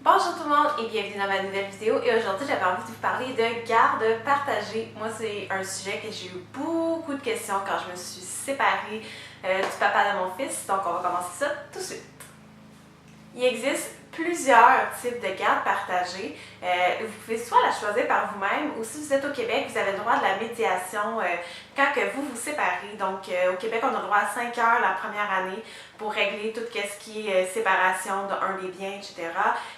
Bonjour tout le monde et bienvenue dans ma nouvelle vidéo et aujourd'hui j'avais envie de vous parler de garde partagée. Moi c'est un sujet que j'ai eu beaucoup de questions quand je me suis séparée du papa de mon fils, donc on va commencer ça tout de suite. Il existe plusieurs types de garde partagée. Vous pouvez soit la choisir par vous-même ou si vous êtes au Québec, vous avez le droit de la médiation quand que vous vous séparez. Donc au Québec, on a le droit à 5 heures la première année pour régler tout ce qui est séparation d'un des biens, etc.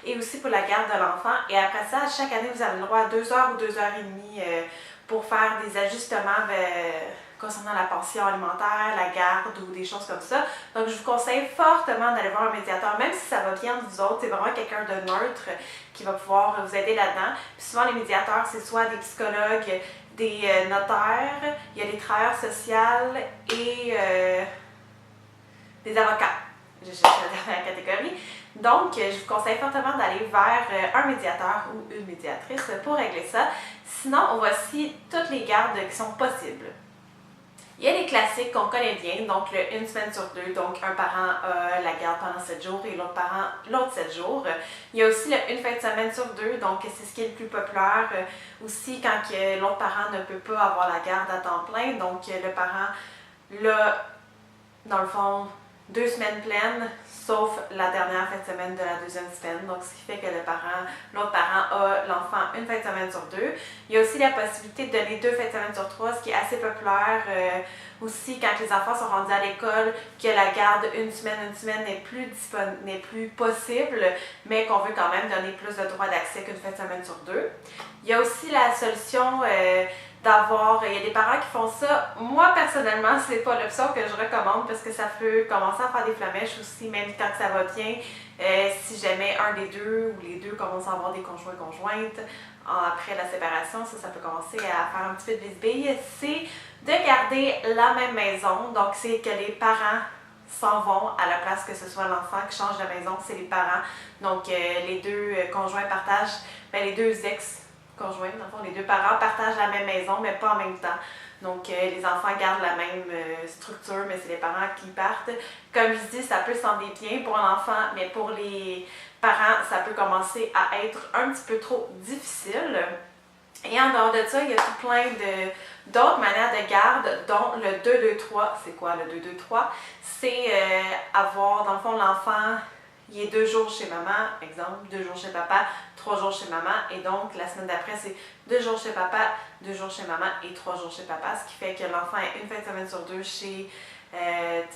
Et aussi pour la garde de l'enfant. Et après ça, chaque année, vous avez le droit à 2 heures ou 2 heures et demie pour faire des ajustements concernant la pension alimentaire, la garde ou des choses comme ça. Donc, je vous conseille fortement d'aller voir un médiateur, même si ça va bien de vous autres. C'est vraiment quelqu'un de neutre qui va pouvoir vous aider là-dedans. Puis souvent, les médiateurs, c'est soit des psychologues, des notaires, il y a des travailleurs sociaux et des avocats. Je cherche la dernière catégorie. Donc, je vous conseille fortement d'aller vers un médiateur ou une médiatrice pour régler ça. Sinon, voici toutes les gardes qui sont possibles. Il y a les classiques qu'on connaît bien, donc le 1 semaine sur 2, donc un parent a la garde pendant 7 jours et l'autre parent l'autre 7 jours. Il y a aussi le 1 fin de semaine sur 2, donc c'est ce qui est le plus populaire. Aussi quand l'autre parent ne peut pas avoir la garde à temps plein, donc le parent l'a, dans le fond, 2 semaines pleines, sauf la dernière fin de semaine de la deuxième semaine. Donc, ce qui fait que l'autre parent a l'enfant 1 fin de semaine sur 2. Il y a aussi la possibilité de donner 2 fins de semaine sur 3, ce qui est assez populaire. Aussi, quand les enfants sont rendus à l'école, que la garde une semaine n'est plus possible, mais qu'on veut quand même donner plus de droits d'accès qu'une fin de semaine sur 2. Il y a aussi la solution il y a des parents qui font ça. Moi, personnellement, c'est pas l'option que je recommande parce que ça peut commencer à faire des flamèches aussi, même quand ça va bien. Si jamais un des deux ou les deux commencent à avoir des conjointes après la séparation, ça peut commencer à faire un petit peu de bisbille. C'est de garder la même maison. Donc, c'est que les parents s'en vont à la place que ce soit l'enfant qui change de maison, c'est les parents. Donc, les deux conjoints partagent, les deux ex-conjoints, dans le fond, les deux parents partagent la même maison, mais pas en même temps. Donc, les enfants gardent la même structure, mais c'est les parents qui partent. Comme je dis, ça peut sembler bien pour l'enfant, mais pour les parents, ça peut commencer à être un petit peu trop difficile. Et en dehors de ça, il y a tout plein d'autres manières de garde, dont le 2-2-3. C'est quoi le 2-2-3? C'est avoir, dans le fond, l'enfant, il est 2 jours chez maman, exemple, 2 jours chez papa, 3 jours chez maman. Et donc, la semaine d'après, c'est 2 jours chez papa, 2 jours chez maman et 3 jours chez papa. Ce qui fait que l'enfant est 1 fin de semaine sur 2 chez...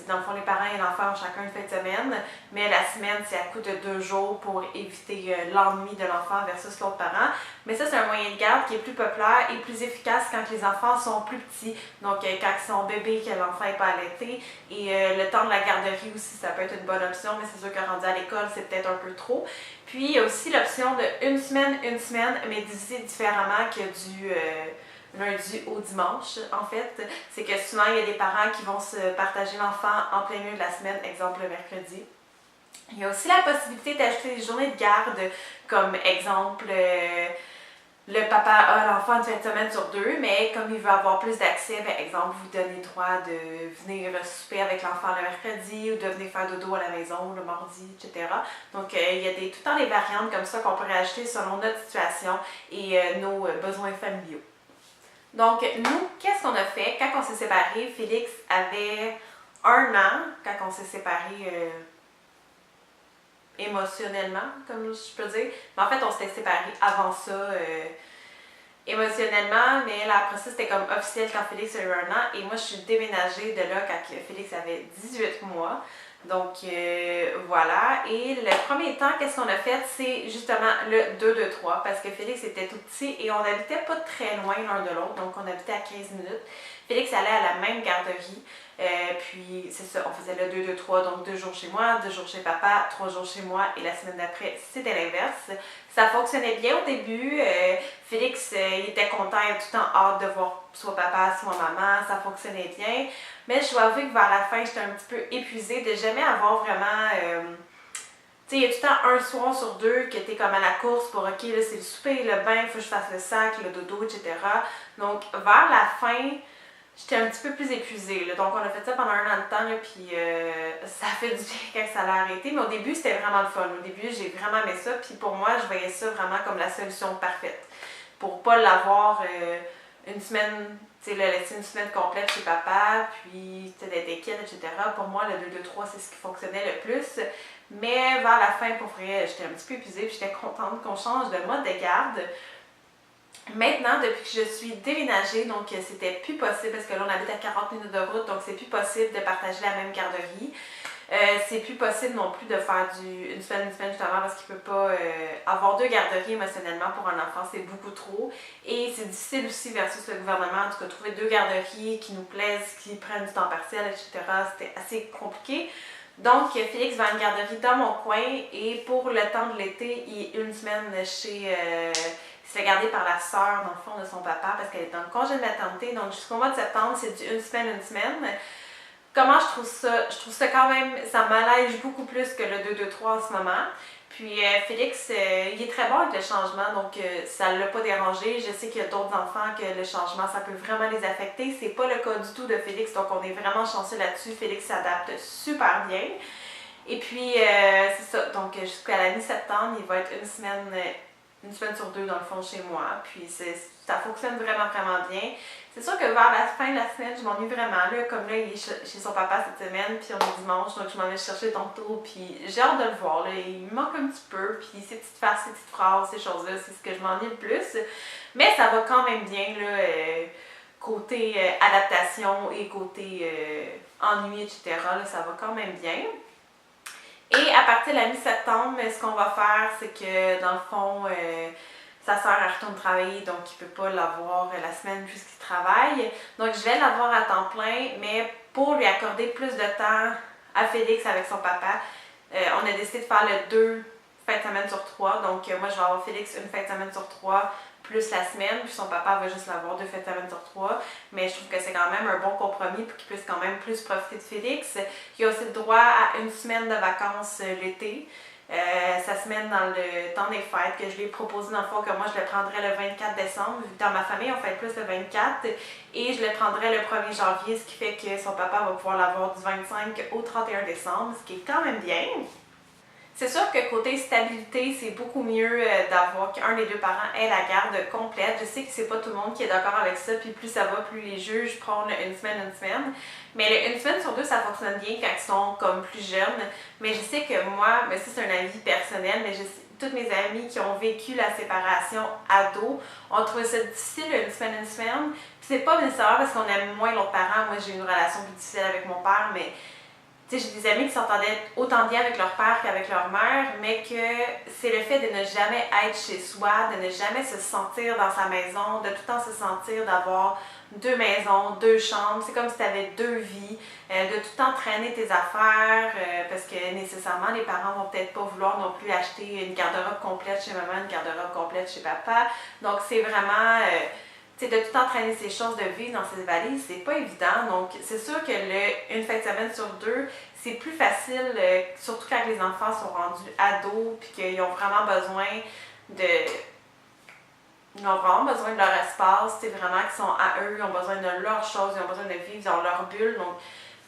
dans le fond, les parents et l'enfant ont chacun une fin de semaine, mais la semaine, c'est à coup de 2 jours pour éviter l'ennui de l'enfant versus l'autre parent. Mais ça, c'est un moyen de garde qui est plus populaire et plus efficace quand les enfants sont plus petits. Donc, quand ils sont bébés, que l'enfant n'est pas allaité. Et le temps de la garderie aussi, ça peut être une bonne option, mais c'est sûr que rendu à l'école, c'est peut-être un peu trop. Puis, il y a aussi l'option de une semaine, mais divisé différemment que du... lundi au dimanche, en fait. C'est que souvent, il y a des parents qui vont se partager l'enfant en plein milieu de la semaine, exemple le mercredi. Il y a aussi la possibilité d'ajouter des journées de garde, comme exemple, le papa a l'enfant une fin de semaine sur 2, mais comme il veut avoir plus d'accès, exemple, vous donnez le droit de venir souper avec l'enfant le mercredi ou de venir faire dodo à la maison le mardi, etc. Donc, il y a tout le temps des variantes comme ça qu'on peut rajouter selon notre situation et nos besoins familiaux. Donc, nous, qu'est-ce qu'on a fait? Quand on s'est séparés, Félix avait 1 an, quand on s'est séparés émotionnellement, comme je peux dire. Mais en fait, on s'était séparés avant ça émotionnellement, mais là, après ça, c'était comme officiel quand Félix a eu 1 an. Et moi, je suis déménagée de là quand Félix avait 18 mois. Donc, voilà. Et le premier temps, qu'est-ce qu'on a fait? C'est justement le 2-2-3 parce que Félix était tout petit et on n'habitait pas très loin l'un de l'autre. Donc, on habitait à 15 minutes. Félix allait à la même garderie. Puis, c'est ça, on faisait le 2-2-3. Donc, 2 jours chez moi, 2 jours chez papa, 3 jours chez moi. Et la semaine d'après, c'était l'inverse. Ça fonctionnait bien au début. Félix, il était content, il avait tout le temps hâte de voir soit papa, soit maman. Ça fonctionnait bien. Mais je dois avouer que vers la fin, j'étais un petit peu épuisée de jamais avoir vraiment... tu sais, il y a tout le temps un soir sur 2 que t'es comme à la course pour OK, là, c'est le souper, le bain, il faut que je fasse le sac, le dodo, etc. Donc, vers la fin, j'étais un petit peu plus épuisée. Là. Donc, on a fait ça pendant 1 an de temps, là, puis ça a fait du bien quand ça l'a arrêté. Mais au début, c'était vraiment le fun. Au début, j'ai vraiment aimé ça. Puis pour moi, je voyais ça vraiment comme la solution parfaite. Pour pas l'avoir une semaine, tu sais, le laisser une semaine complète chez papa, puis d'être inquiète, etc. Pour moi, le 2-2-3, c'est ce qui fonctionnait le plus. Mais vers la fin, pour vrai, j'étais un petit peu épuisée, puis j'étais contente qu'on change de mode de garde. Maintenant, depuis que je suis déménagée, donc c'était plus possible, parce que là on habite à 40 minutes de route, donc c'est plus possible de partager la même garderie. C'est plus possible non plus de faire une semaine justement, parce qu'il ne peut pas avoir 2 garderies émotionnellement pour un enfant, c'est beaucoup trop. Et c'est difficile aussi versus le gouvernement, en tout cas trouver 2 garderies qui nous plaisent, qui prennent du temps partiel, etc. C'était assez compliqué. Donc, Félix va à une garderie dans mon coin et pour le temps de l'été, il est 1 semaine chez... il se fait garder par la sœur, dans le fond, de son papa parce qu'elle est dans le congé de maternité. Donc, jusqu'au mois de septembre, c'est du 1 semaine, 1 semaine. Comment je trouve ça? Je trouve ça quand même, ça m'allège beaucoup plus que le 2-2-3 en ce moment. Puis Félix, il est très bon avec le changement, donc ça ne l'a pas dérangé. Je sais qu'il y a d'autres enfants que le changement, ça peut vraiment les affecter. C'est pas le cas du tout de Félix, donc on est vraiment chanceux là-dessus. Félix s'adapte super bien. Et puis, c'est ça, donc jusqu'à la mi-septembre, il va être 1 semaine sur 2 dans le fond chez moi. Puis ça fonctionne vraiment, vraiment bien. C'est sûr que vers la fin de la semaine, je m'ennuie vraiment. Là, comme là, il est chez son papa cette semaine, puis on est dimanche, donc je m'en vais chercher tantôt. Puis j'ai hâte de le voir. Là. Il me manque un petit peu. Puis ses petites faces, ses petites phrases, ces choses-là, c'est ce que je m'ennuie le plus. Mais ça va quand même bien, là, côté adaptation et côté ennui, etc. Là, ça va quand même bien. Et à partir de la mi-septembre, ce qu'on va faire, c'est que dans le fond, sa sœur retourne travailler, donc il ne peut pas l'avoir la semaine puisqu'il travaille. Donc je vais l'avoir à temps plein, mais pour lui accorder plus de temps à Félix avec son papa, on a décidé de faire le 2 fins de semaine sur 3. Donc moi je vais avoir Félix 1 fin de semaine sur 3 plus la semaine, puis son papa va juste l'avoir 2 fins de semaine sur 3. Mais je trouve que c'est quand même un bon compromis pour qu'il puisse quand même plus profiter de Félix. Il a aussi le droit à 1 semaine de vacances l'été. Sa semaine dans le temps des fêtes que je lui ai proposé dans le fond que moi je le prendrais le 24 décembre. Dans ma famille, on fait plus le 24 et je le prendrais le 1er janvier, ce qui fait que son papa va pouvoir l'avoir du 25 au 31 décembre, ce qui est quand même bien. C'est sûr que côté stabilité, c'est beaucoup mieux d'avoir qu'un des 2 parents ait la garde complète. Je sais que c'est pas tout le monde qui est d'accord avec ça, puis plus ça va, plus les juges prennent 1 semaine, 1 semaine. Mais le 1 semaine sur 2, ça fonctionne bien quand ils sont comme plus jeunes. Mais je sais que moi, mais ça c'est un avis personnel, mais je sais, toutes mes amies qui ont vécu la séparation ado ont trouvé ça difficile 1 semaine, 1 semaine. Puis c'est pas nécessairement parce qu'on aime moins l'autre parent. Moi j'ai une relation plus difficile avec mon père, mais j'ai des amis qui s'entendaient autant bien avec leur père qu'avec leur mère, mais que c'est le fait de ne jamais être chez soi, de ne jamais se sentir dans sa maison, de tout le temps se sentir d'avoir 2 maisons, 2 chambres. C'est comme si tu avais 2 vies, de tout le temps traîner tes affaires, parce que nécessairement les parents vont peut-être pas vouloir non plus acheter une garde-robe complète chez maman, une garde-robe complète chez papa. Donc c'est vraiment... de tout le temps traîner ses choses de vie dans ses valises, c'est pas évident. Donc, c'est sûr que le 1 fin de semaine sur 2, c'est plus facile, surtout quand les enfants sont rendus ados puis qu'ils ont vraiment besoin de... Ils ont vraiment besoin de leur espace, c'est vraiment qu'ils sont à eux, ils ont besoin de leurs choses, ils ont besoin de vivre dans leur bulle. Donc,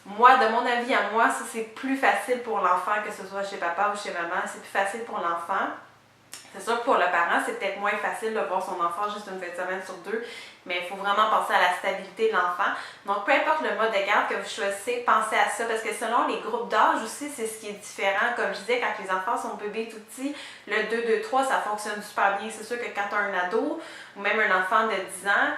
moi, de mon avis à moi, ça c'est plus facile pour l'enfant que ce soit chez papa ou chez maman. C'est plus facile pour l'enfant. C'est sûr que pour le parent, c'est peut-être moins facile de voir son enfant juste 1 fin de semaine sur 2, mais il faut vraiment penser à la stabilité de l'enfant. Donc, peu importe le mode de garde que vous choisissez, pensez à ça, parce que selon les groupes d'âge aussi, c'est ce qui est différent. Comme je disais, quand les enfants sont bébés tout petits, le 2-2-3, ça fonctionne super bien. C'est sûr que quand tu as un ado ou même un enfant de 10 ans,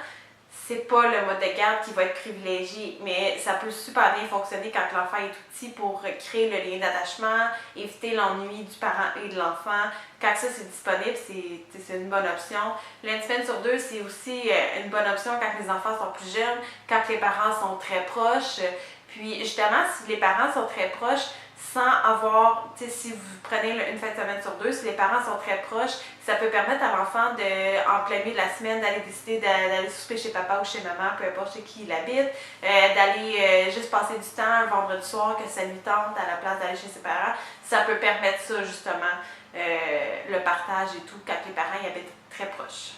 c'est pas le mode de garde qui va être privilégié, mais ça peut super bien fonctionner quand l'enfant est tout petit pour créer le lien d'attachement, éviter l'ennui du parent et de l'enfant. Quand ça c'est disponible, c'est une bonne option. L'1 semaine sur 2, c'est aussi une bonne option quand les enfants sont plus jeunes, quand les parents sont très proches. Puis justement, si les parents sont très proches, sans avoir, si vous prenez 1 fin de semaine sur 2, si les parents sont très proches, ça peut permettre à l'enfant, en plein milieu de la semaine, d'aller décider d'aller souper chez papa ou chez maman, peu importe chez qui il habite, d'aller juste passer du temps un vendredi soir, que ça lui tente à la place d'aller chez ses parents. Ça peut permettre ça, justement, le partage et tout, quand les parents y habitent très proches.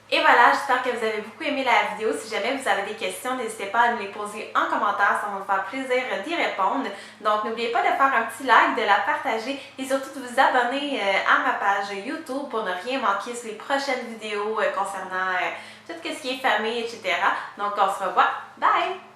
Et voilà, j'espère que vous avez beaucoup aimé la vidéo. Si jamais vous avez des questions, n'hésitez pas à me les poser en commentaire, ça va me faire plaisir d'y répondre. Donc n'oubliez pas de faire un petit like, de la partager et surtout de vous abonner à ma page YouTube pour ne rien manquer sur les prochaines vidéos concernant tout ce qui est famille, etc. Donc on se revoit. Bye!